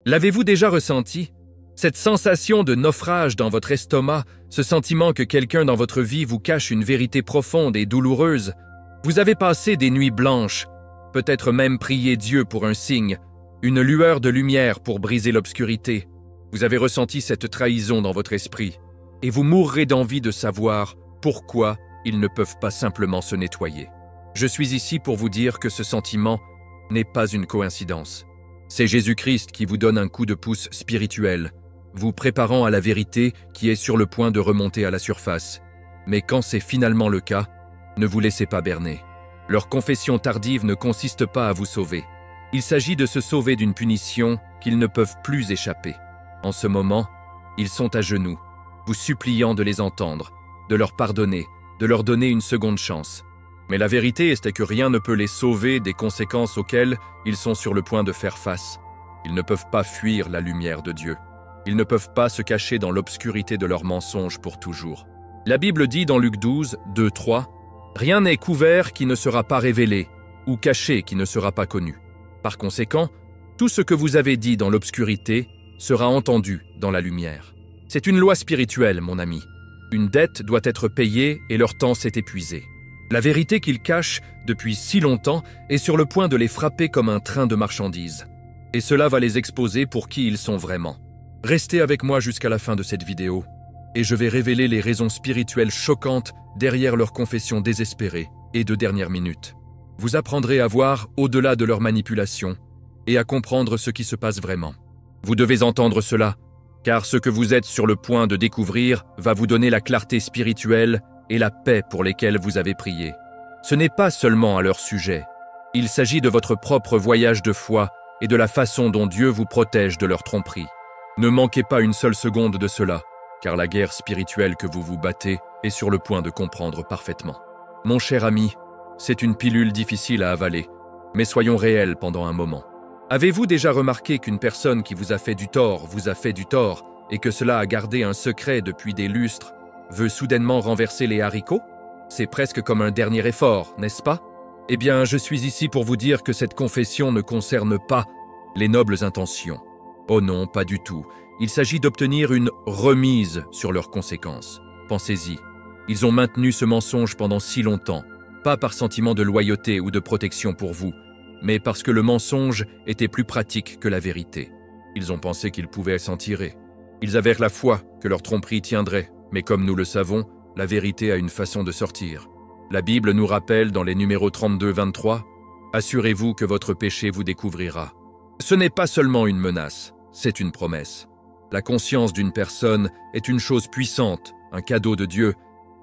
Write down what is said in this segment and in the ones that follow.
L'avez-vous déjà ressenti? Cette sensation de naufrage dans votre estomac, ce sentiment que quelqu'un dans votre vie vous cache une vérité profonde et douloureuse. Vous avez passé des nuits blanches, peut-être même prié Dieu pour un signe, une lueur de lumière pour briser l'obscurité. Vous avez ressenti cette trahison dans votre esprit, et vous mourrez d'envie de savoir pourquoi ils ne peuvent pas simplement se nettoyer. Je suis ici pour vous dire que ce sentiment n'est pas une coïncidence. C'est Jésus-Christ qui vous donne un coup de pouce spirituel, vous préparant à la vérité qui est sur le point de remonter à la surface. Mais quand c'est finalement le cas, ne vous laissez pas berner. Leur confession tardive ne consiste pas à vous sauver. Il s'agit de se sauver d'une punition qu'ils ne peuvent plus échapper. En ce moment, ils sont à genoux, vous suppliant de les entendre, de leur pardonner, de leur donner une seconde chance. Mais la vérité est que rien ne peut les sauver des conséquences auxquelles ils sont sur le point de faire face. Ils ne peuvent pas fuir la lumière de Dieu. Ils ne peuvent pas se cacher dans l'obscurité de leurs mensonges pour toujours. La Bible dit dans Luc 12, 2, 3, « Rien n'est couvert qui ne sera pas révélé, ou caché qui ne sera pas connu. Par conséquent, tout ce que vous avez dit dans l'obscurité sera entendu dans la lumière. » C'est une loi spirituelle, mon ami. Une dette doit être payée et leur temps s'est épuisé. La vérité qu'ils cachent depuis si longtemps est sur le point de les frapper comme un train de marchandises. Et cela va les exposer pour qui ils sont vraiment. Restez avec moi jusqu'à la fin de cette vidéo, et je vais révéler les raisons spirituelles choquantes derrière leur confession désespérée et de dernière minute. Vous apprendrez à voir au-delà de leur manipulation et à comprendre ce qui se passe vraiment. Vous devez entendre cela, car ce que vous êtes sur le point de découvrir va vous donner la clarté spirituelle et la paix pour lesquelles vous avez prié. Ce n'est pas seulement à leur sujet. Il s'agit de votre propre voyage de foi et de la façon dont Dieu vous protège de leur tromperie. Ne manquez pas une seule seconde de cela, car la guerre spirituelle que vous vous battez est sur le point de comprendre parfaitement. Mon cher ami, c'est une pilule difficile à avaler, mais soyons réels pendant un moment. Avez-vous déjà remarqué qu'une personne qui vous a fait du tort vous a fait du tort et que cela a gardé un secret depuis des lustres veut soudainement renverser les haricots? C'est presque comme un dernier effort, n'est-ce pas? Eh bien, je suis ici pour vous dire que cette confession ne concerne pas les nobles intentions. Oh non, pas du tout. Il s'agit d'obtenir une remise sur leurs conséquences. Pensez-y. Ils ont maintenu ce mensonge pendant si longtemps, pas par sentiment de loyauté ou de protection pour vous, mais parce que le mensonge était plus pratique que la vérité. Ils ont pensé qu'ils pouvaient s'en tirer. Ils avaient la foi que leur tromperie tiendrait, mais comme nous le savons, la vérité a une façon de sortir. La Bible nous rappelle dans les numéros 32, 23, « Assurez-vous que votre péché vous découvrira. » Ce n'est pas seulement une menace, c'est une promesse. La conscience d'une personne est une chose puissante, un cadeau de Dieu,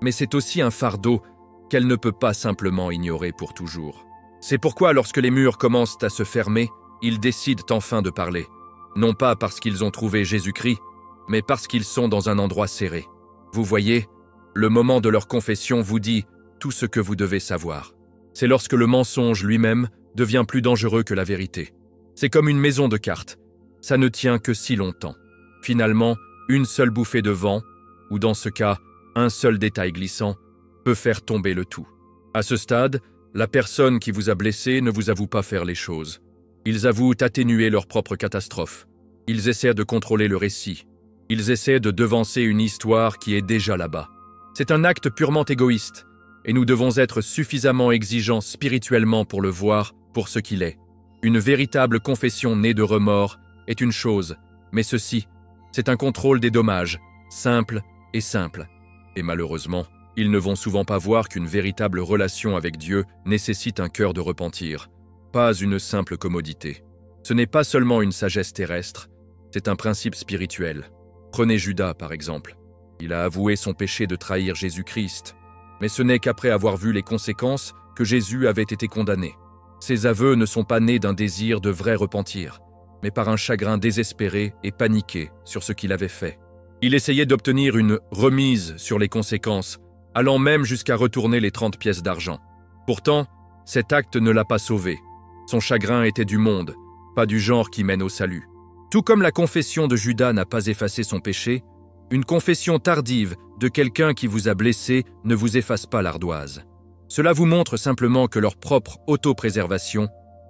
mais c'est aussi un fardeau qu'elle ne peut pas simplement ignorer pour toujours. C'est pourquoi lorsque les murs commencent à se fermer, ils décident enfin de parler. Non pas parce qu'ils ont trouvé Jésus-Christ, mais parce qu'ils sont dans un endroit serré. Vous voyez, le moment de leur confession vous dit tout ce que vous devez savoir. C'est lorsque le mensonge lui-même devient plus dangereux que la vérité. C'est comme une maison de cartes. Ça ne tient que si longtemps. Finalement, une seule bouffée de vent, ou dans ce cas, un seul détail glissant, peut faire tomber le tout. À ce stade, la personne qui vous a blessé ne vous avoue pas faire les choses. Ils avouent atténuer leur propre catastrophe. Ils essaient de contrôler le récit. Ils essaient de devancer une histoire qui est déjà là-bas. C'est un acte purement égoïste, et nous devons être suffisamment exigeants spirituellement pour le voir pour ce qu'il est. Une véritable confession née de remords est une chose, mais ceci, c'est un contrôle des dommages, simple et simple. Et malheureusement, ils ne vont souvent pas voir qu'une véritable relation avec Dieu nécessite un cœur de repentir, pas une simple commodité. Ce n'est pas seulement une sagesse terrestre, c'est un principe spirituel. Prenez Judas, par exemple. Il a avoué son péché de trahir Jésus-Christ, mais ce n'est qu'après avoir vu les conséquences que Jésus avait été condamné. Ces aveux ne sont pas nés d'un désir de vrai repentir, mais par un chagrin désespéré et paniqué sur ce qu'il avait fait. Il essayait d'obtenir une remise sur les conséquences, allant même jusqu'à retourner les 30 pièces d'argent. Pourtant, cet acte ne l'a pas sauvé. Son chagrin était du monde, pas du genre qui mène au salut. Tout comme la confession de Judas n'a pas effacé son péché, une confession tardive de quelqu'un qui vous a blessé ne vous efface pas l'ardoise. Cela vous montre simplement que leur propre autopréservation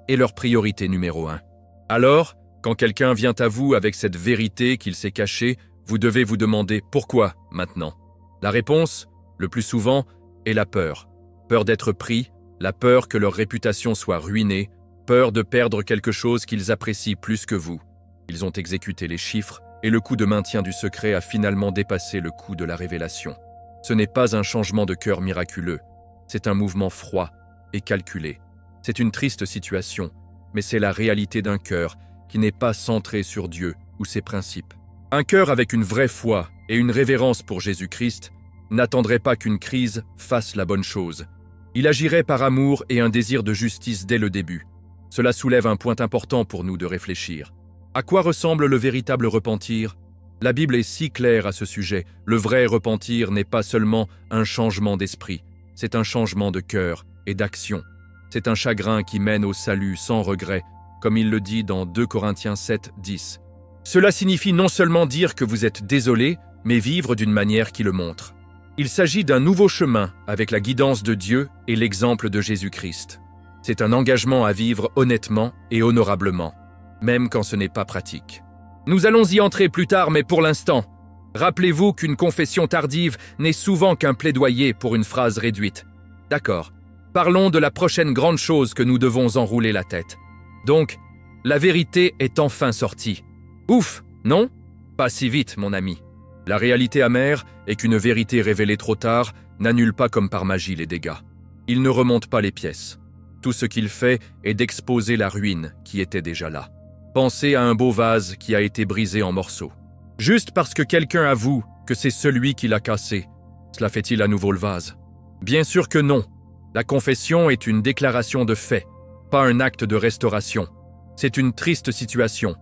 est leur priorité numéro 1. Alors, Quand quelqu'un vient à vous avec cette vérité qu'il s'est cachée, vous devez vous demander pourquoi maintenant. La réponse, le plus souvent, est la peur. Peur d'être pris, la peur que leur réputation soit ruinée, peur de perdre quelque chose qu'ils apprécient plus que vous. Ils ont exécuté les chiffres et le coût de maintien du secret a finalement dépassé le coût de la révélation. Ce n'est pas un changement de cœur miraculeux, c'est un mouvement froid et calculé. C'est une triste situation, mais c'est la réalité d'un cœur qui n'est pas centré sur Dieu ou ses principes. Un cœur avec une vraie foi et une révérence pour Jésus-Christ n'attendrait pas qu'une crise fasse la bonne chose. Il agirait par amour et un désir de justice dès le début. Cela soulève un point important pour nous de réfléchir. À quoi ressemble le véritable repentir? La Bible est si claire à ce sujet. Le vrai repentir n'est pas seulement un changement d'esprit, c'est un changement de cœur et d'action. C'est un chagrin qui mène au salut sans regret, comme il le dit dans 2 Corinthiens 7, 10. Cela signifie non seulement dire que vous êtes désolé, mais vivre d'une manière qui le montre. Il s'agit d'un nouveau chemin avec la guidance de Dieu et l'exemple de Jésus-Christ. C'est un engagement à vivre honnêtement et honorablement, même quand ce n'est pas pratique. Nous allons y entrer plus tard, mais pour l'instant, rappelez-vous qu'une confession tardive n'est souvent qu'un plaidoyer pour une phrase réduite. D'accord, parlons de la prochaine grande chose que nous devons enrouler la tête. Donc, la vérité est enfin sortie. Ouf, non? Pas si vite, mon ami. La réalité amère est qu'une vérité révélée trop tard n'annule pas comme par magie les dégâts. Il ne remonte pas les pièces. Tout ce qu'il fait est d'exposer la ruine qui était déjà là. Pensez à un beau vase qui a été brisé en morceaux. Juste parce que quelqu'un avoue que c'est celui qui l'a cassé, cela fait-il à nouveau le vase? Bien sûr que non. La confession est une déclaration de fait, pas un acte de restauration. C'est une triste situation,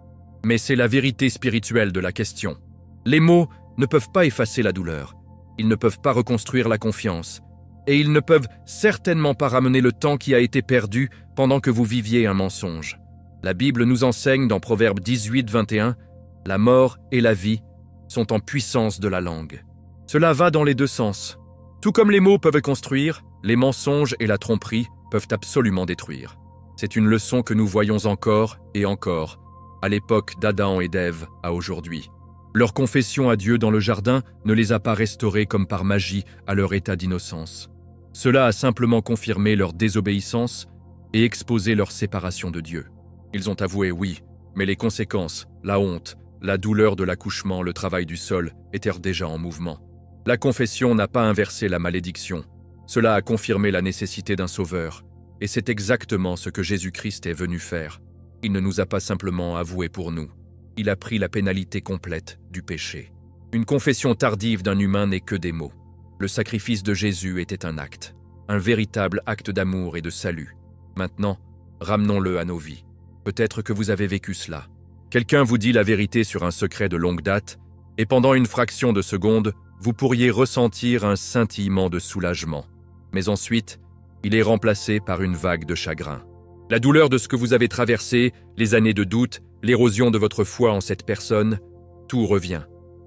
mais c'est la vérité spirituelle de la question. Les mots ne peuvent pas effacer la douleur. Ils ne peuvent pas reconstruire la confiance. Et ils ne peuvent certainement pas ramener le temps qui a été perdu pendant que vous viviez un mensonge. La Bible nous enseigne dans Proverbe 18, 21, « La mort et la vie sont en puissance de la langue. » Cela va dans les deux sens. Tout comme les mots peuvent construire, les mensonges et la tromperie peuvent absolument détruire. C'est une leçon que nous voyons encore et encore, à l'époque d'Adam et d'Ève à aujourd'hui. Leur confession à Dieu dans le jardin ne les a pas restaurés comme par magie à leur état d'innocence. Cela a simplement confirmé leur désobéissance et exposé leur séparation de Dieu. Ils ont avoué oui, mais les conséquences, la honte, la douleur de l'accouchement, le travail du sol étaient déjà en mouvement. La confession n'a pas inversé la malédiction. Cela a confirmé la nécessité d'un sauveur. Et c'est exactement ce que Jésus-Christ est venu faire. Il ne nous a pas simplement avoué pour nous. Il a pris la pénalité complète du péché. Une confession tardive d'un humain n'est que des mots. Le sacrifice de Jésus était un acte, un véritable acte d'amour et de salut. Maintenant, ramenons-le à nos vies. Peut-être que vous avez vécu cela. Quelqu'un vous dit la vérité sur un secret de longue date, et pendant une fraction de seconde, vous pourriez ressentir un scintillement de soulagement. Mais ensuite, il est remplacé par une vague de chagrin. La douleur de ce que vous avez traversé, les années de doute, l'érosion de votre foi en cette personne, tout revient.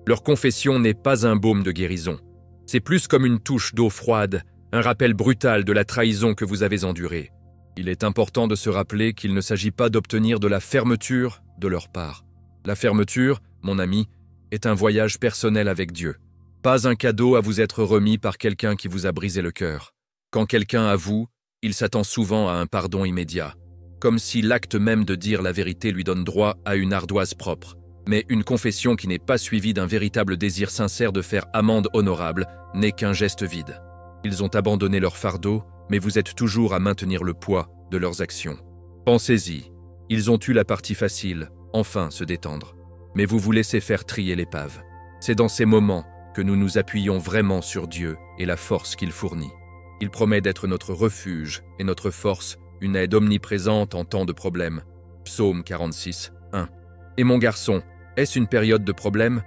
Leur confession n'est pas un baume de guérison. C'est plus comme une touche d'eau froide, un rappel brutal de la trahison que vous avez endurée. Il est important de se rappeler qu'il ne s'agit pas d'obtenir de la fermeture de leur part. La fermeture, mon ami, est un voyage personnel avec Dieu. Pas un cadeau à vous être remis par quelqu'un qui vous a brisé le cœur. Quand quelqu'un avoue, il s'attend souvent à un pardon immédiat, comme si l'acte même de dire la vérité lui donne droit à une ardoise propre. Mais une confession qui n'est pas suivie d'un véritable désir sincère de faire amende honorable n'est qu'un geste vide. Ils ont abandonné leur fardeau, mais vous êtes toujours à maintenir le poids de leurs actions. Pensez-y, ils ont eu la partie facile, enfin se détendre. Mais vous vous laissez faire trier l'épave. C'est dans ces moments que nous nous appuyons vraiment sur Dieu et la force qu'il fournit. Il promet d'être notre refuge et notre force, une aide omniprésente en temps de problème. Psaume 46, 1. Et mon garçon, est-ce une période de problème?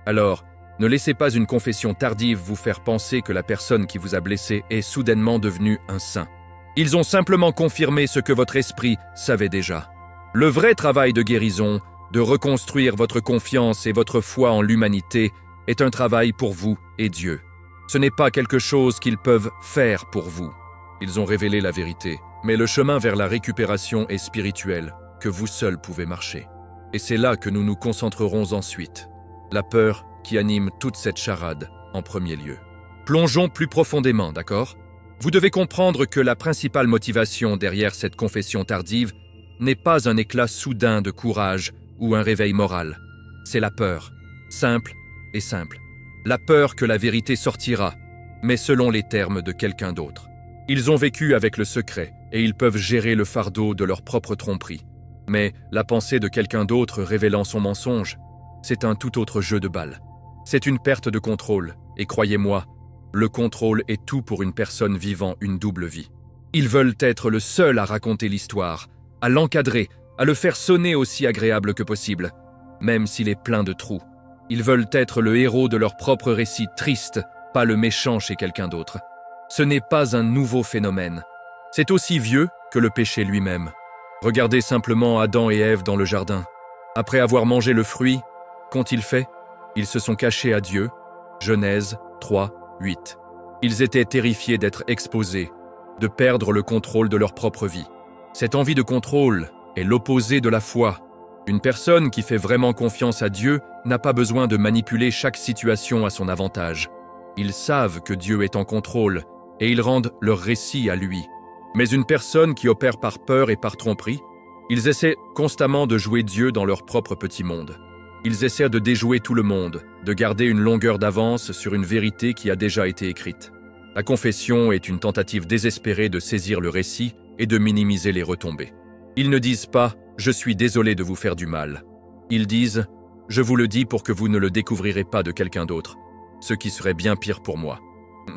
Alors, ne laissez pas une confession tardive vous faire penser que la personne qui vous a blessé est soudainement devenue un saint. Ils ont simplement confirmé ce que votre esprit savait déjà. Le vrai travail de guérison, de reconstruire votre confiance et votre foi en l'humanité, est un travail pour vous et Dieu. Ce n'est pas quelque chose qu'ils peuvent faire pour vous. Ils ont révélé la vérité, mais le chemin vers la récupération est spirituel, que vous seul pouvez marcher. Et c'est là que nous nous concentrerons ensuite. La peur qui anime toute cette charade en premier lieu. Plongeons plus profondément, d'accord? Vous devez comprendre que la principale motivation derrière cette confession tardive n'est pas un éclat soudain de courage ou un réveil moral. C'est la peur, simple et simple. La peur que la vérité sortira, mais selon les termes de quelqu'un d'autre. Ils ont vécu avec le secret et ils peuvent gérer le fardeau de leur propre tromperie. Mais la pensée de quelqu'un d'autre révélant son mensonge, c'est un tout autre jeu de balle. C'est une perte de contrôle, et croyez-moi, le contrôle est tout pour une personne vivant une double vie. Ils veulent être le seul à raconter l'histoire, à l'encadrer, à le faire sonner aussi agréable que possible, même s'il est plein de trous. Ils veulent être le héros de leur propre récit triste, pas le méchant chez quelqu'un d'autre. Ce n'est pas un nouveau phénomène. C'est aussi vieux que le péché lui-même. Regardez simplement Adam et Ève dans le jardin. Après avoir mangé le fruit, qu'ont-ils fait? Ils se sont cachés à Dieu. Genèse 3, 8. Ils étaient terrifiés d'être exposés, de perdre le contrôle de leur propre vie. Cette envie de contrôle est l'opposé de la foi. Une personne qui fait vraiment confiance à Dieu n'a pas besoin de manipuler chaque situation à son avantage. Ils savent que Dieu est en contrôle et ils rendent leur récit à lui. Mais une personne qui opère par peur et par tromperie, ils essaient constamment de jouer Dieu dans leur propre petit monde. Ils essaient de déjouer tout le monde, de garder une longueur d'avance sur une vérité qui a déjà été écrite. La confession est une tentative désespérée de saisir le récit et de minimiser les retombées. Ils ne disent pas « je suis désolé de vous faire du mal ». Ils disent « je vous le dis pour que vous ne le découvrirez pas de quelqu'un d'autre, ce qui serait bien pire pour moi ».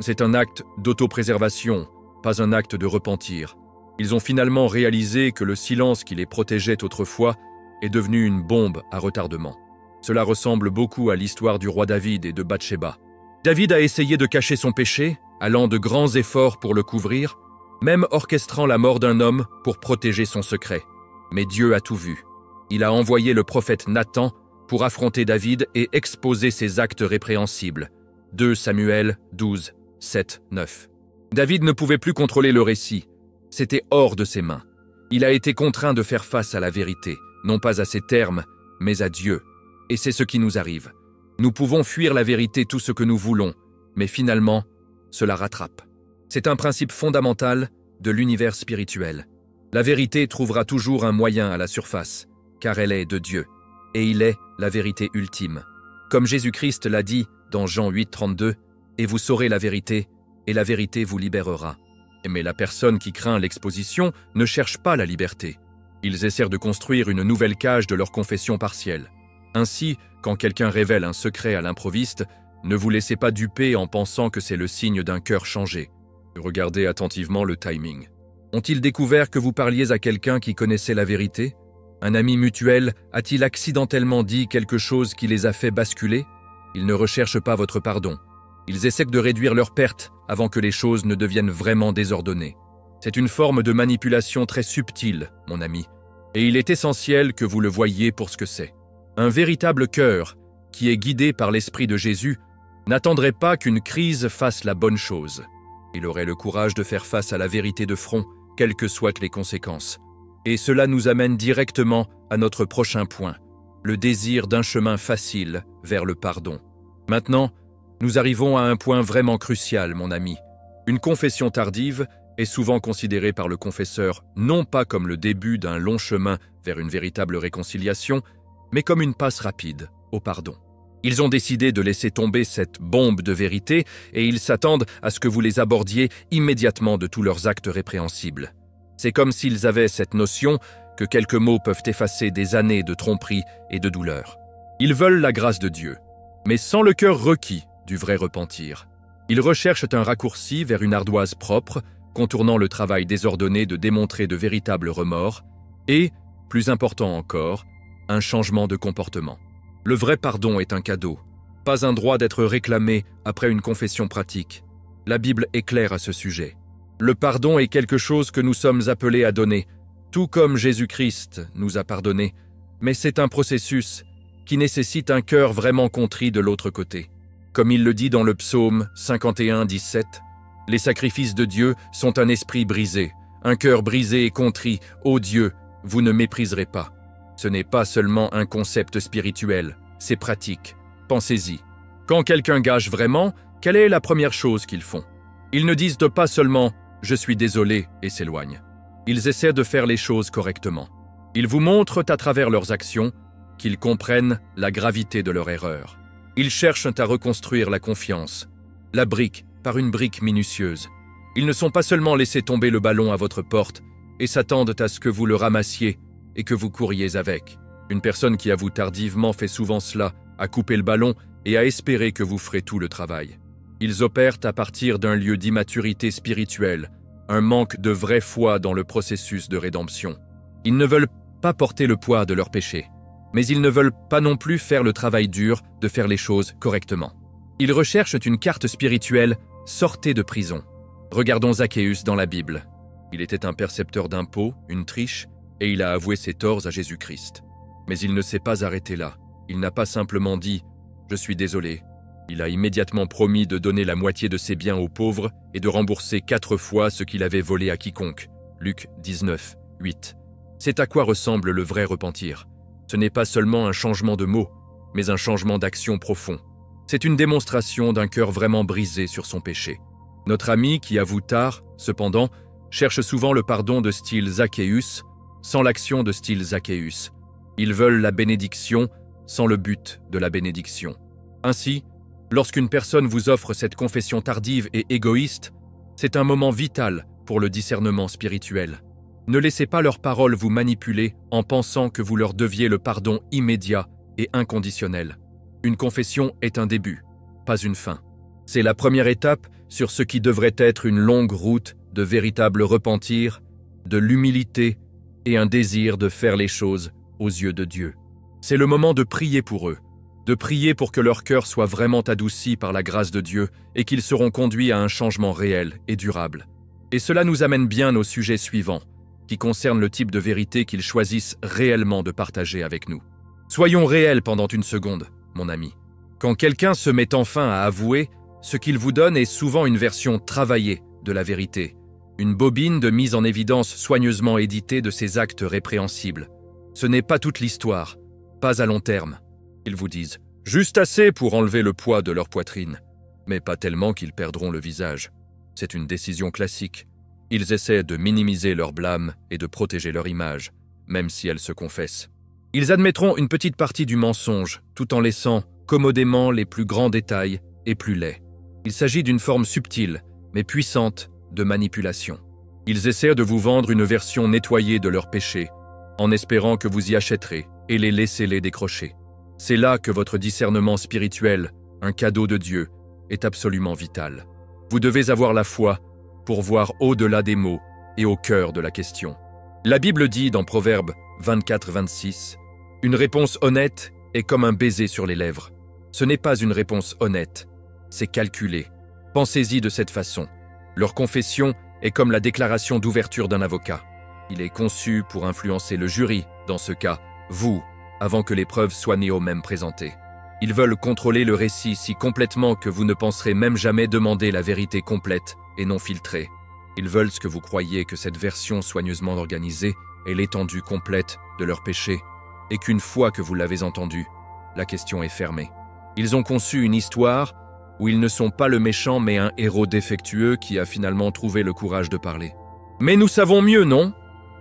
C'est un acte d'autopréservation, pas un acte de repentir. Ils ont finalement réalisé que le silence qui les protégeait autrefois est devenu une bombe à retardement. Cela ressemble beaucoup à l'histoire du roi David et de Bathsheba. David a essayé de cacher son péché, allant de grands efforts pour le couvrir, même orchestrant la mort d'un homme pour protéger son secret. Mais Dieu a tout vu. Il a envoyé le prophète Nathan pour affronter David et exposer ses actes répréhensibles. 2 Samuel 12, 7, 9. David ne pouvait plus contrôler le récit. C'était hors de ses mains. Il a été contraint de faire face à la vérité, non pas à ses termes, mais à Dieu. Et c'est ce qui nous arrive. Nous pouvons fuir la vérité tout ce que nous voulons, mais finalement, cela rattrape. C'est un principe fondamental de l'univers spirituel. La vérité trouvera toujours un moyen à la surface, car elle est de Dieu, et il est la vérité ultime. Comme Jésus-Christ l'a dit dans Jean 8, 32, « Et vous saurez la vérité, et la vérité vous libérera. » Mais la personne qui craint l'exposition ne cherche pas la liberté. Ils essaient de construire une nouvelle cage de leur confession partielle. Ainsi, quand quelqu'un révèle un secret à l'improviste, ne vous laissez pas duper en pensant que c'est le signe d'un cœur changé. Regardez attentivement le timing. Ont-ils découvert que vous parliez à quelqu'un qui connaissait la vérité? Un ami mutuel a-t-il accidentellement dit quelque chose qui les a fait basculer? Ils ne recherchent pas votre pardon. Ils essaient de réduire leurs pertes avant que les choses ne deviennent vraiment désordonnées. C'est une forme de manipulation très subtile, mon ami, et il est essentiel que vous le voyiez pour ce que c'est. Un véritable cœur, qui est guidé par l'Esprit de Jésus, n'attendrait pas qu'une crise fasse la bonne chose. Il aurait le courage de faire face à la vérité de front, quelles que soient les conséquences. Et cela nous amène directement à notre prochain point, le désir d'un chemin facile vers le pardon. Maintenant, nous arrivons à un point vraiment crucial, mon ami. Une confession tardive est souvent considérée par le confesseur non pas comme le début d'un long chemin vers une véritable réconciliation, mais comme une passe rapide au pardon. Ils ont décidé de laisser tomber cette bombe de vérité et ils s'attendent à ce que vous les abordiez immédiatement de tous leurs actes répréhensibles. C'est comme s'ils avaient cette notion que quelques mots peuvent effacer des années de tromperie et de douleur. Ils veulent la grâce de Dieu, mais sans le cœur requis du vrai repentir. Ils recherchent un raccourci vers une ardoise propre, contournant le travail désordonné de démontrer de véritables remords et, plus important encore, un changement de comportement. Le vrai pardon est un cadeau, pas un droit d'être réclamé après une confession pratique. La Bible est claire à ce sujet. Le pardon est quelque chose que nous sommes appelés à donner, tout comme Jésus-Christ nous a pardonné, mais c'est un processus qui nécessite un cœur vraiment contrit de l'autre côté. Comme il le dit dans le psaume 51, 17, « Les sacrifices de Dieu sont un esprit brisé, un cœur brisé et contrit, ô Dieu, vous ne mépriserez pas. » Ce n'est pas seulement un concept spirituel, c'est pratique. Pensez-y. Quand quelqu'un gâche vraiment, quelle est la première chose qu'ils font? Ils ne disent pas seulement « je suis désolé » et s'éloignent. Ils essaient de faire les choses correctement. Ils vous montrent à travers leurs actions qu'ils comprennent la gravité de leur erreur. Ils cherchent à reconstruire la confiance, la brique par une brique minutieuse. Ils ne sont pas seulement laissés tomber le ballon à votre porte et s'attendent à ce que vous le ramassiez et que vous couriez avec. Une personne qui avoue tardivement fait souvent cela, à couper le ballon et à espérer que vous ferez tout le travail. Ils opèrent à partir d'un lieu d'immaturité spirituelle, un manque de vraie foi dans le processus de rédemption. Ils ne veulent pas porter le poids de leurs péchés, mais ils ne veulent pas non plus faire le travail dur de faire les choses correctement. Ils recherchent une carte spirituelle sortée de prison. Regardons Zachéus dans la Bible. Il était un percepteur d'impôts, une triche, et il a avoué ses torts à Jésus-Christ. Mais il ne s'est pas arrêté là. Il n'a pas simplement dit « Je suis désolé ». Il a immédiatement promis de donner la moitié de ses biens aux pauvres et de rembourser 4 fois ce qu'il avait volé à quiconque. Luc 19, 8. C'est à quoi ressemble le vrai repentir. Ce n'est pas seulement un changement de mots, mais un changement d'action profond. C'est une démonstration d'un cœur vraiment brisé sur son péché. Notre ami qui avoue tard, cependant, cherche souvent le pardon de style Zachéus, sans l'action de style Zachéus. Ils veulent la bénédiction sans le but de la bénédiction. Ainsi, lorsqu'une personne vous offre cette confession tardive et égoïste, c'est un moment vital pour le discernement spirituel. Ne laissez pas leurs paroles vous manipuler en pensant que vous leur deviez le pardon immédiat et inconditionnel. Une confession est un début, pas une fin. C'est la première étape sur ce qui devrait être une longue route de véritable repentir, de l'humilité et un désir de faire les choses aux yeux de Dieu. C'est le moment de prier pour eux, de prier pour que leur cœur soit vraiment adouci par la grâce de Dieu et qu'ils seront conduits à un changement réel et durable. Et cela nous amène bien au sujet suivant, qui concerne le type de vérité qu'ils choisissent réellement de partager avec nous. Soyons réels pendant une seconde, mon ami. Quand quelqu'un se met enfin à avouer, ce qu'il vous donne est souvent une version travaillée de la vérité, une bobine de mise en évidence soigneusement éditée de ses actes répréhensibles. Ce n'est pas toute l'histoire, pas à long terme. Ils vous disent « juste assez pour enlever le poids de leur poitrine », mais pas tellement qu'ils perdront le visage. C'est une décision classique. Ils essaient de minimiser leur blâme et de protéger leur image, même si elle se confesse. Ils admettront une petite partie du mensonge, tout en laissant commodément les plus grands détails et plus laids. Il s'agit d'une forme subtile, mais puissante, de manipulation. Ils essaient de vous vendre une version nettoyée de leurs péchés, en espérant que vous y achèterez et les laissez-les décrocher. C'est là que votre discernement spirituel, un cadeau de Dieu, est absolument vital. Vous devez avoir la foi pour voir au-delà des mots et au cœur de la question. La Bible dit dans Proverbes 24-26, « Une réponse honnête est comme un baiser sur les lèvres. » Ce n'est pas une réponse honnête, c'est calculé. Pensez-y de cette façon. Leur confession est comme la déclaration d'ouverture d'un avocat. Il est conçu pour influencer le jury, dans ce cas, vous, avant que les preuves soient néo-mêmes présentées. Ils veulent contrôler le récit si complètement que vous ne penserez même jamais demander la vérité complète et non filtrée. Ils veulent ce que vous croyez que cette version soigneusement organisée est l'étendue complète de leur péché, et qu'une fois que vous l'avez entendue, la question est fermée. Ils ont conçu une histoire où ils ne sont pas le méchant mais un héros défectueux qui a finalement trouvé le courage de parler. Mais nous savons mieux, non ?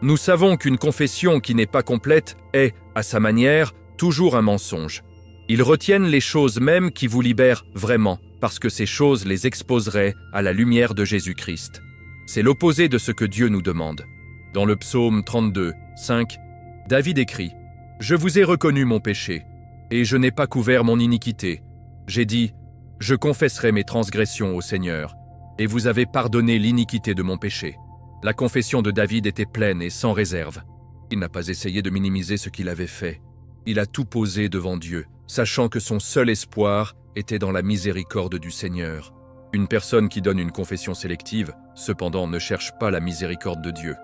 Nous savons qu'une confession qui n'est pas complète est, à sa manière, toujours un mensonge. Ils retiennent les choses mêmes qui vous libèrent vraiment, parce que ces choses les exposeraient à la lumière de Jésus-Christ. C'est l'opposé de ce que Dieu nous demande. Dans le psaume 32, 5, David écrit « Je vous ai reconnu mon péché, et je n'ai pas couvert mon iniquité. J'ai dit « Je confesserai mes transgressions au Seigneur, et vous avez pardonné l'iniquité de mon péché. » La confession de David était pleine et sans réserve. Il n'a pas essayé de minimiser ce qu'il avait fait. Il a tout posé devant Dieu, sachant que son seul espoir était dans la miséricorde du Seigneur. Une personne qui donne une confession sélective, cependant, ne cherche pas la miséricorde de Dieu.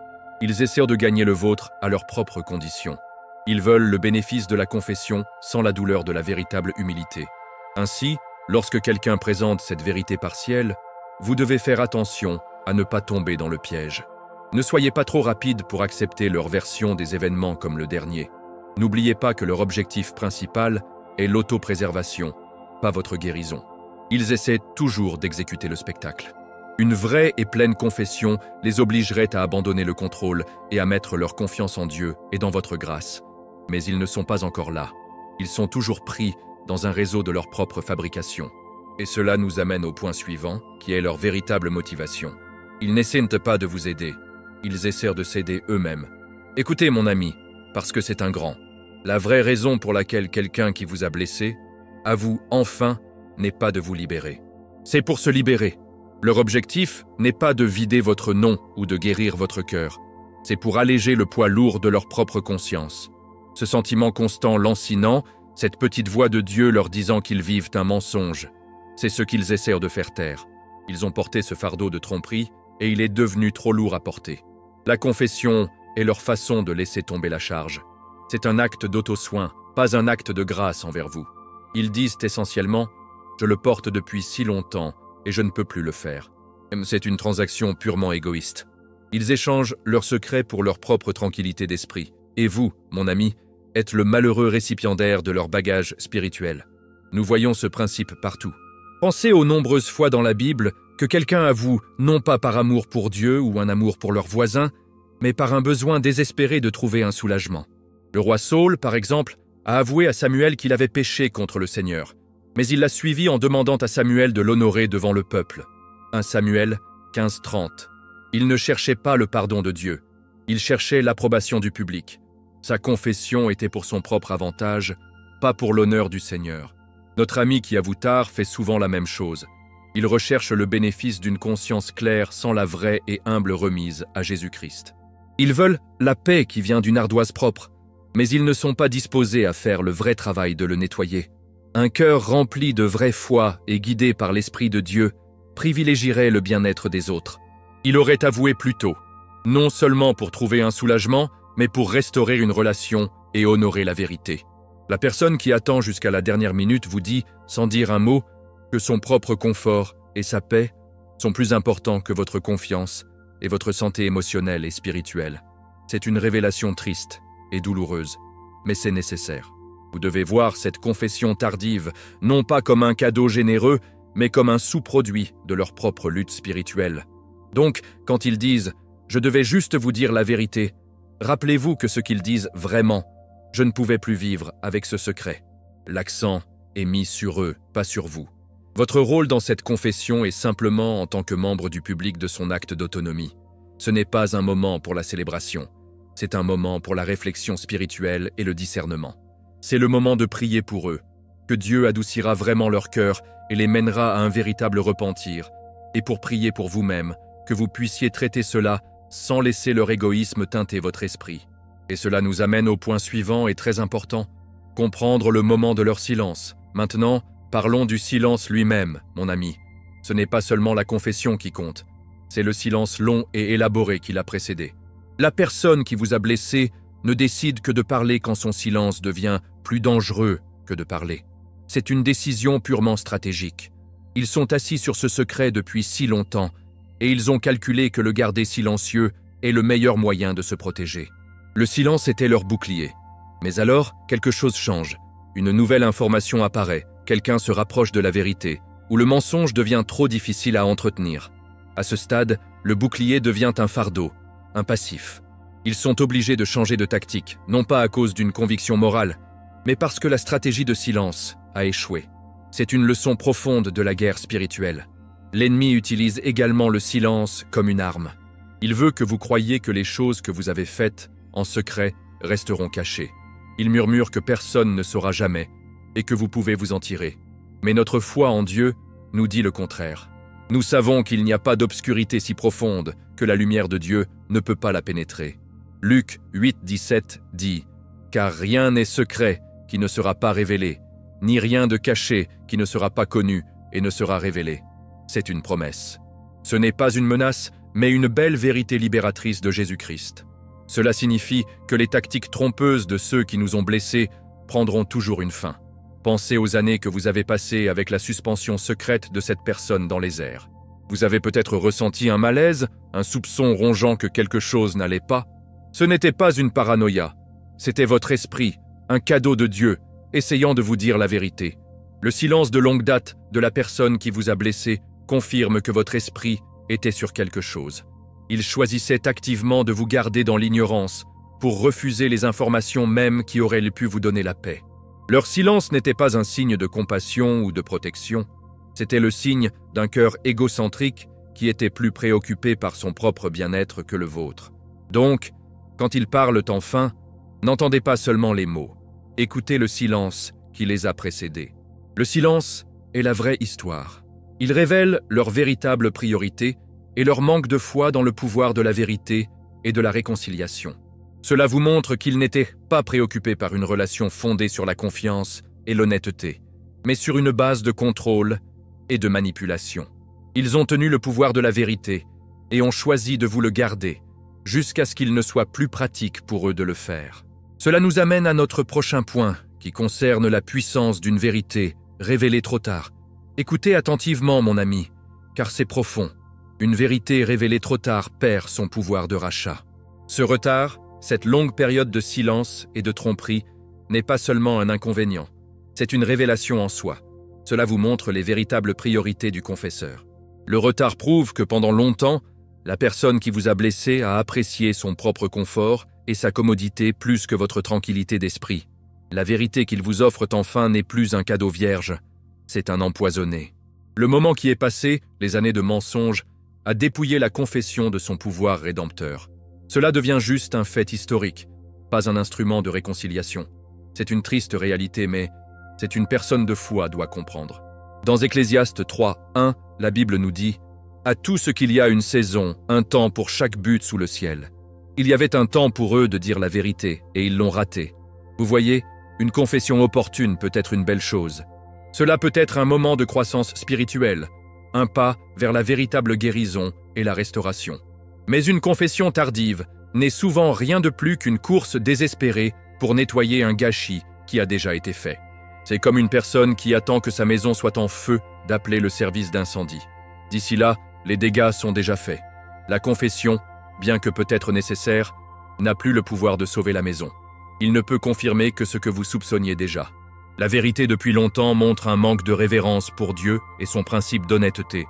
Ils essaient de gagner le vôtre à leurs propres conditions. Ils veulent le bénéfice de la confession sans la douleur de la véritable humilité. Ainsi, lorsque quelqu'un présente cette vérité partielle, vous devez faire attention à ne pas tomber dans le piège. Ne soyez pas trop rapide pour accepter leur version des événements comme le dernier. N'oubliez pas que leur objectif principal est l'autopréservation, pas votre guérison. Ils essaient toujours d'exécuter le spectacle. Une vraie et pleine confession les obligerait à abandonner le contrôle et à mettre leur confiance en Dieu et dans votre grâce. Mais ils ne sont pas encore là. Ils sont toujours pris dans un réseau de leur propre fabrication. Et cela nous amène au point suivant, qui est leur véritable motivation. Ils n'essaient pas de vous aider. Ils essaient de s'aider eux-mêmes. Écoutez, mon ami, parce que c'est un grand. La vraie raison pour laquelle quelqu'un qui vous a blessé, à vous enfin, n'est pas de vous libérer. C'est pour se libérer. Leur objectif n'est pas de vider votre nom ou de guérir votre cœur. C'est pour alléger le poids lourd de leur propre conscience. Ce sentiment constant lancinant, cette petite voix de Dieu leur disant qu'ils vivent un mensonge, c'est ce qu'ils essaient de faire taire. Ils ont porté ce fardeau de tromperie et il est devenu trop lourd à porter. La confession est leur façon de laisser tomber la charge. C'est un acte d'auto-soin, pas un acte de grâce envers vous. Ils disent essentiellement « Je le porte depuis si longtemps et je ne peux plus le faire ». C'est une transaction purement égoïste. Ils échangent leurs secrets pour leur propre tranquillité d'esprit. Et vous, mon ami, êtes le malheureux récipiendaire de leur bagage spirituel. Nous voyons ce principe partout. Pensez aux nombreuses fois dans la Bible que quelqu'un avoue, non pas par amour pour Dieu ou un amour pour leurs voisins, mais par un besoin désespéré de trouver un soulagement. Le roi Saül, par exemple, a avoué à Samuel qu'il avait péché contre le Seigneur, mais il l'a suivi en demandant à Samuel de l'honorer devant le peuple. 1 Samuel 15:30. Il ne cherchait pas le pardon de Dieu, il cherchait l'approbation du public. Sa confession était pour son propre avantage, pas pour l'honneur du Seigneur. Notre ami qui avoue tard fait souvent la même chose. Il recherche le bénéfice d'une conscience claire sans la vraie et humble remise à Jésus-Christ. Ils veulent la paix qui vient d'une ardoise propre, mais ils ne sont pas disposés à faire le vrai travail de le nettoyer. Un cœur rempli de vraie foi et guidé par l'Esprit de Dieu privilégierait le bien-être des autres. Il aurait avoué plus tôt, non seulement pour trouver un soulagement, mais pour restaurer une relation et honorer la vérité. La personne qui attend jusqu'à la dernière minute vous dit, sans dire un mot, que son propre confort et sa paix sont plus importants que votre confiance et votre santé émotionnelle et spirituelle. C'est une révélation triste et douloureuse, mais c'est nécessaire. Vous devez voir cette confession tardive, non pas comme un cadeau généreux, mais comme un sous-produit de leur propre lutte spirituelle. Donc, quand ils disent « Je devais juste vous dire la vérité », rappelez-vous que ce qu'ils disent vraiment, je ne pouvais plus vivre avec ce secret. L'accent est mis sur eux, pas sur vous. Votre rôle dans cette confession est simplement en tant que membre du public de son acte d'autonomie. Ce n'est pas un moment pour la célébration, c'est un moment pour la réflexion spirituelle et le discernement. C'est le moment de prier pour eux, que Dieu adoucira vraiment leur cœur et les mènera à un véritable repentir, et pour prier pour vous-même, que vous puissiez traiter cela sans laisser leur égoïsme teinter votre esprit. Et cela nous amène au point suivant et très important, comprendre le moment de leur silence. Maintenant, parlons du silence lui-même, mon ami. Ce n'est pas seulement la confession qui compte, c'est le silence long et élaboré qui l'a précédé. La personne qui vous a blessé ne décide que de parler quand son silence devient plus dangereux que de parler. C'est une décision purement stratégique. Ils sont assis sur ce secret depuis si longtemps et ils ont calculé que le garder silencieux est le meilleur moyen de se protéger. Le silence était leur bouclier. Mais alors, quelque chose change. Une nouvelle information apparaît, quelqu'un se rapproche de la vérité, ou le mensonge devient trop difficile à entretenir. À ce stade, le bouclier devient un fardeau, un passif. Ils sont obligés de changer de tactique, non pas à cause d'une conviction morale, mais parce que la stratégie de silence a échoué. C'est une leçon profonde de la guerre spirituelle. L'ennemi utilise également le silence comme une arme. Il veut que vous croyiez que les choses que vous avez faites, en secret, resteront cachées. Il murmure que personne ne saura jamais et que vous pouvez vous en tirer. Mais notre foi en Dieu nous dit le contraire. Nous savons qu'il n'y a pas d'obscurité si profonde que la lumière de Dieu ne peut pas la pénétrer. Luc 8:17 dit « Car rien n'est secret qui ne sera pas révélé, ni rien de caché qui ne sera pas connu et ne sera révélé. » C'est une promesse. Ce n'est pas une menace, mais une belle vérité libératrice de Jésus-Christ. Cela signifie que les tactiques trompeuses de ceux qui nous ont blessés prendront toujours une fin. Pensez aux années que vous avez passées avec la suspension secrète de cette personne dans les airs. Vous avez peut-être ressenti un malaise, un soupçon rongeant que quelque chose n'allait pas. Ce n'était pas une paranoïa, c'était votre esprit, un cadeau de Dieu, essayant de vous dire la vérité. Le silence de longue date de la personne qui vous a blessé confirme que votre esprit était sur quelque chose. Il choisissait activement de vous garder dans l'ignorance pour refuser les informations mêmes qui auraient pu vous donner la paix. Leur silence n'était pas un signe de compassion ou de protection, c'était le signe d'un cœur égocentrique qui était plus préoccupé par son propre bien-être que le vôtre. Donc, quand ils parlent enfin, n'entendez pas seulement les mots, écoutez le silence qui les a précédés. Le silence est la vraie histoire. Il révèle leur véritable priorité et leur manque de foi dans le pouvoir de la vérité et de la réconciliation. Cela vous montre qu'ils n'étaient pas préoccupés par une relation fondée sur la confiance et l'honnêteté, mais sur une base de contrôle et de manipulation. Ils ont tenu le pouvoir de la vérité et ont choisi de vous le garder, jusqu'à ce qu'il ne soit plus pratique pour eux de le faire. Cela nous amène à notre prochain point, qui concerne la puissance d'une vérité révélée trop tard. Écoutez attentivement, mon ami, car c'est profond. Une vérité révélée trop tard perd son pouvoir de rachat. Ce retard, cette longue période de silence et de tromperie, n'est pas seulement un inconvénient, c'est une révélation en soi. Cela vous montre les véritables priorités du confesseur. Le retard prouve que pendant longtemps, la personne qui vous a blessé a apprécié son propre confort et sa commodité plus que votre tranquillité d'esprit. La vérité qu'il vous offre enfin n'est plus un cadeau vierge, c'est un empoisonné. Le moment qui est passé, les années de mensonges, a dépouillé la confession de son pouvoir rédempteur. Cela devient juste un fait historique, pas un instrument de réconciliation. C'est une triste réalité, mais c'est une personne de foi doit comprendre. Dans Ecclésiaste 3:1, la Bible nous dit « À tout ce qu'il y a une saison, un temps pour chaque but sous le ciel. » Il y avait un temps pour eux de dire la vérité, et ils l'ont raté. Vous voyez, une confession opportune peut être une belle chose. Cela peut être un moment de croissance spirituelle, un pas vers la véritable guérison et la restauration. Mais une confession tardive n'est souvent rien de plus qu'une course désespérée pour nettoyer un gâchis qui a déjà été fait. C'est comme une personne qui attend que sa maison soit en feu d'appeler le service d'incendie. D'ici là, les dégâts sont déjà faits. La confession, bien que peut-être nécessaire, n'a plus le pouvoir de sauver la maison. Il ne peut confirmer que ce que vous soupçonniez déjà. La vérité depuis longtemps montre un manque de révérence pour Dieu et son principe d'honnêteté,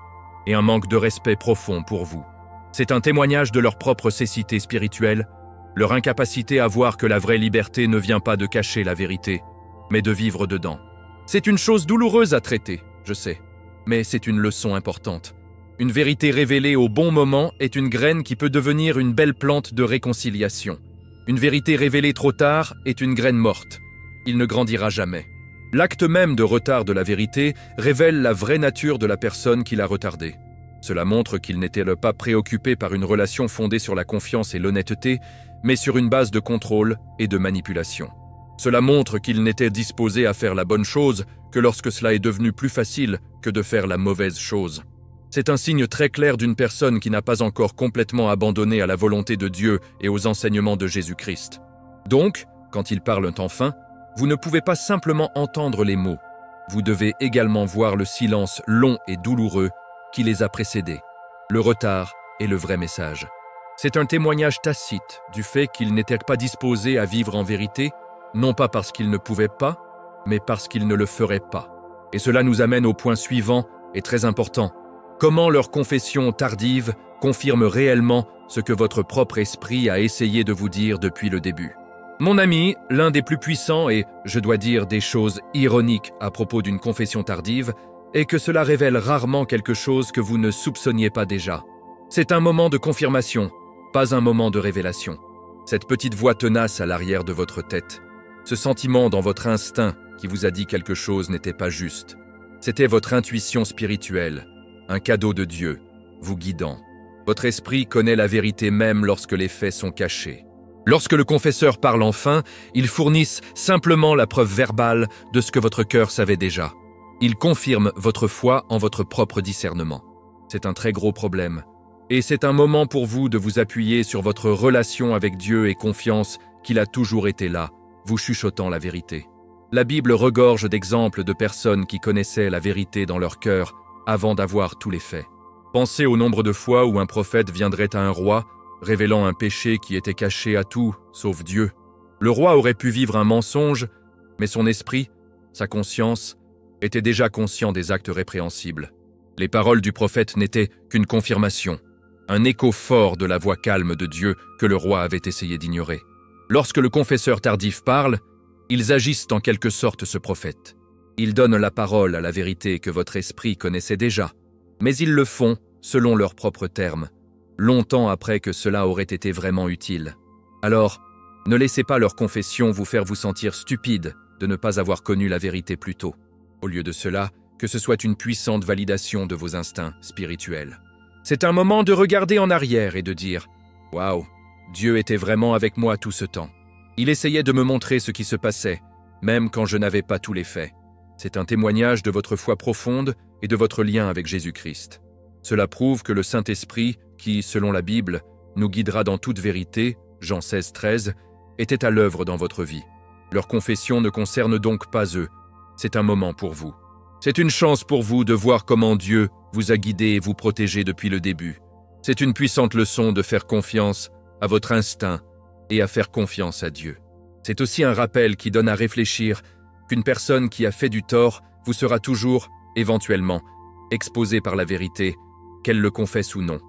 et un manque de respect profond pour vous. C'est un témoignage de leur propre cécité spirituelle, leur incapacité à voir que la vraie liberté ne vient pas de cacher la vérité, mais de vivre dedans. C'est une chose douloureuse à traiter, je sais, mais c'est une leçon importante. Une vérité révélée au bon moment est une graine qui peut devenir une belle plante de réconciliation. Une vérité révélée trop tard est une graine morte. Il ne grandira jamais. L'acte même de retard de la vérité révèle la vraie nature de la personne qui l'a retardée. Cela montre qu'il n'était pas préoccupé par une relation fondée sur la confiance et l'honnêteté, mais sur une base de contrôle et de manipulation. Cela montre qu'il n'était disposé à faire la bonne chose que lorsque cela est devenu plus facile que de faire la mauvaise chose. C'est un signe très clair d'une personne qui n'a pas encore complètement abandonné à la volonté de Dieu et aux enseignements de Jésus-Christ. Donc, quand ils parlent enfin, vous ne pouvez pas simplement entendre les mots. Vous devez également voir le silence long et douloureux qui les a précédés. Le retard est le vrai message. C'est un témoignage tacite du fait qu'ils n'étaient pas disposés à vivre en vérité, non pas parce qu'ils ne pouvaient pas, mais parce qu'ils ne le feraient pas. Et cela nous amène au point suivant et très important. Comment leur confession tardive confirme réellement ce que votre propre esprit a essayé de vous dire depuis le début. Mon ami, l'un des plus puissants et, je dois dire, des choses ironiques à propos d'une confession tardive, est que cela révèle rarement quelque chose que vous ne soupçonniez pas déjà. C'est un moment de confirmation, pas un moment de révélation. Cette petite voix tenace à l'arrière de votre tête, ce sentiment dans votre instinct qui vous a dit quelque chose n'était pas juste. C'était votre intuition spirituelle, un cadeau de Dieu, vous guidant. Votre esprit connaît la vérité même lorsque les faits sont cachés. Lorsque le confesseur parle enfin, il fournisse simplement la preuve verbale de ce que votre cœur savait déjà. Il confirme votre foi en votre propre discernement. C'est un très gros problème. Et c'est un moment pour vous de vous appuyer sur votre relation avec Dieu et confiance qu'il a toujours été là, vous chuchotant la vérité. La Bible regorge d'exemples de personnes qui connaissaient la vérité dans leur cœur avant d'avoir tous les faits. Pensez au nombre de fois où un prophète viendrait à un roi, révélant un péché qui était caché à tout, sauf Dieu. Le roi aurait pu vivre un mensonge, mais son esprit, sa conscience, était déjà conscient des actes répréhensibles. Les paroles du prophète n'étaient qu'une confirmation, un écho fort de la voix calme de Dieu que le roi avait essayé d'ignorer. Lorsque le confesseur tardif parle, ils agissent en quelque sorte ce prophète. Ils donnent la parole à la vérité que votre esprit connaissait déjà, mais ils le font selon leurs propres termes, longtemps après que cela aurait été vraiment utile. Alors, ne laissez pas leur confession vous faire vous sentir stupide de ne pas avoir connu la vérité plus tôt. Au lieu de cela, que ce soit une puissante validation de vos instincts spirituels. C'est un moment de regarder en arrière et de dire « Waouh, Dieu était vraiment avec moi tout ce temps. Il essayait de me montrer ce qui se passait, même quand je n'avais pas tous les faits. » C'est un témoignage de votre foi profonde et de votre lien avec Jésus-Christ. Cela prouve que le Saint-Esprit, qui, selon la Bible, nous guidera dans toute vérité, Jean 16, 13, était à l'œuvre dans votre vie. Leur confession ne concerne donc pas eux. C'est un moment pour vous. C'est une chance pour vous de voir comment Dieu vous a guidé et vous protégé depuis le début. C'est une puissante leçon de faire confiance à votre instinct et à faire confiance à Dieu. C'est aussi un rappel qui donne à réfléchir qu'une personne qui a fait du tort vous sera toujours, éventuellement, exposée par la vérité, qu'elle le confesse ou non.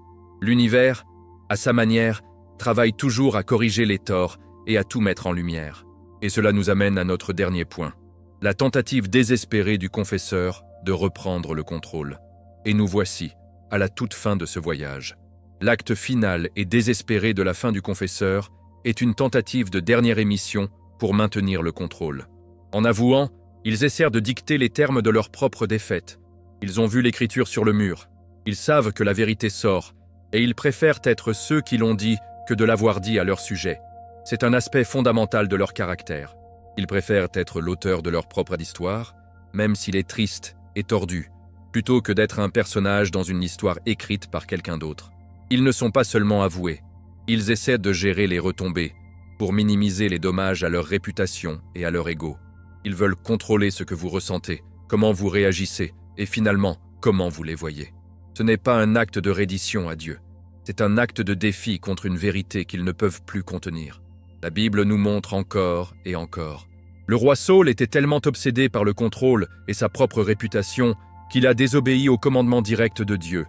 L'univers, à sa manière, travaille toujours à corriger les torts et à tout mettre en lumière. Et cela nous amène à notre dernier point. La tentative désespérée du confesseur de reprendre le contrôle. Et nous voici, à la toute fin de ce voyage. L'acte final et désespéré de la fin du confesseur est une tentative de dernière émission pour maintenir le contrôle. En avouant, ils essaient de dicter les termes de leur propre défaite. Ils ont vu l'écriture sur le mur. Ils savent que la vérité sort, et ils préfèrent être ceux qui l'ont dit que de l'avoir dit à leur sujet. C'est un aspect fondamental de leur caractère. Ils préfèrent être l'auteur de leur propre histoire, même s'il est triste et tordu, plutôt que d'être un personnage dans une histoire écrite par quelqu'un d'autre. Ils ne sont pas seulement avoués, ils essaient de gérer les retombées, pour minimiser les dommages à leur réputation et à leur ego. Ils veulent contrôler ce que vous ressentez, comment vous réagissez, et finalement, comment vous les voyez. Ce n'est pas un acte de reddition à Dieu, c'est un acte de défi contre une vérité qu'ils ne peuvent plus contenir. La Bible nous montre encore et encore. Le roi Saül était tellement obsédé par le contrôle et sa propre réputation qu'il a désobéi au commandement direct de Dieu.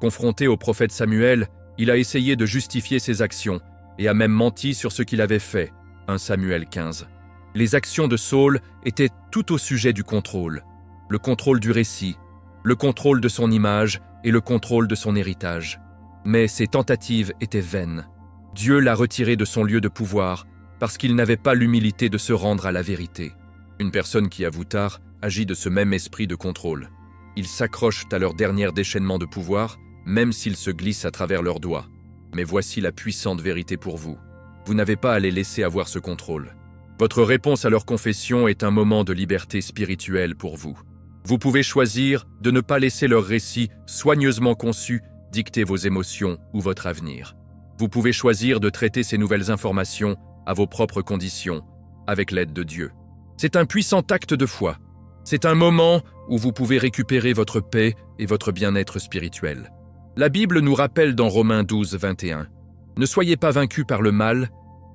Confronté au prophète Samuel, il a essayé de justifier ses actions et a même menti sur ce qu'il avait fait. 1 Samuel 15. Les actions de Saül étaient tout au sujet du contrôle. Le contrôle du récit, le contrôle de son image et le contrôle de son héritage. Mais ces tentatives étaient vaines. Dieu l'a retiré de son lieu de pouvoir parce qu'il n'avait pas l'humilité de se rendre à la vérité. Une personne qui avoue tard agit de ce même esprit de contrôle. Ils s'accrochent à leur dernier déchaînement de pouvoir, même s'ils se glissent à travers leurs doigts. Mais voici la puissante vérité pour vous. Vous n'avez pas à les laisser avoir ce contrôle. Votre réponse à leur confession est un moment de liberté spirituelle pour vous. Vous pouvez choisir de ne pas laisser leur récit soigneusement conçu dicter vos émotions ou votre avenir. Vous pouvez choisir de traiter ces nouvelles informations à vos propres conditions, avec l'aide de Dieu. C'est un puissant acte de foi. C'est un moment où vous pouvez récupérer votre paix et votre bien-être spirituel. La Bible nous rappelle dans Romains 12, 21 « Ne soyez pas vaincus par le mal,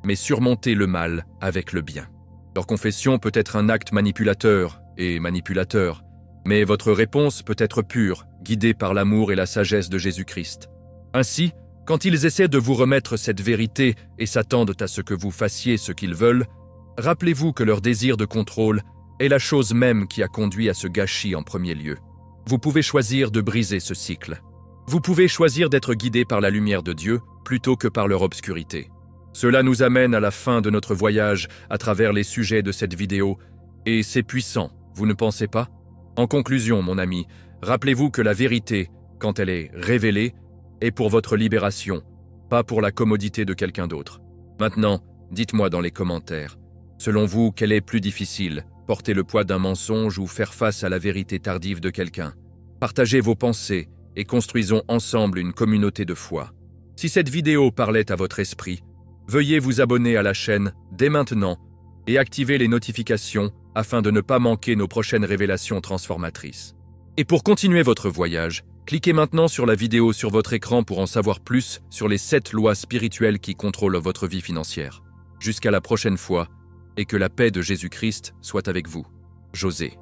mais surmontez le mal avec le bien. » Leur confession peut être un acte manipulateur et manipulateur, mais votre réponse peut être pure, guidée par l'amour et la sagesse de Jésus-Christ. Ainsi, quand ils essaient de vous remettre cette vérité et s'attendent à ce que vous fassiez ce qu'ils veulent, rappelez-vous que leur désir de contrôle est la chose même qui a conduit à ce gâchis en premier lieu. Vous pouvez choisir de briser ce cycle. Vous pouvez choisir d'être guidé par la lumière de Dieu plutôt que par leur obscurité. Cela nous amène à la fin de notre voyage à travers les sujets de cette vidéo, et c'est puissant, vous ne pensez pas? En conclusion, mon ami, rappelez-vous que la vérité, quand elle est révélée, est pour votre libération, pas pour la commodité de quelqu'un d'autre. Maintenant, dites-moi dans les commentaires, selon vous, quel est plus difficile, porter le poids d'un mensonge ou faire face à la vérité tardive de quelqu'un? Partagez vos pensées et construisons ensemble une communauté de foi. Si cette vidéo parlait à votre esprit, veuillez vous abonner à la chaîne dès maintenant et activer les notifications afin de ne pas manquer nos prochaines révélations transformatrices. Et pour continuer votre voyage, cliquez maintenant sur la vidéo sur votre écran pour en savoir plus sur les 7 lois spirituelles qui contrôlent votre vie financière. Jusqu'à la prochaine fois, et que la paix de Jésus-Christ soit avec vous. José.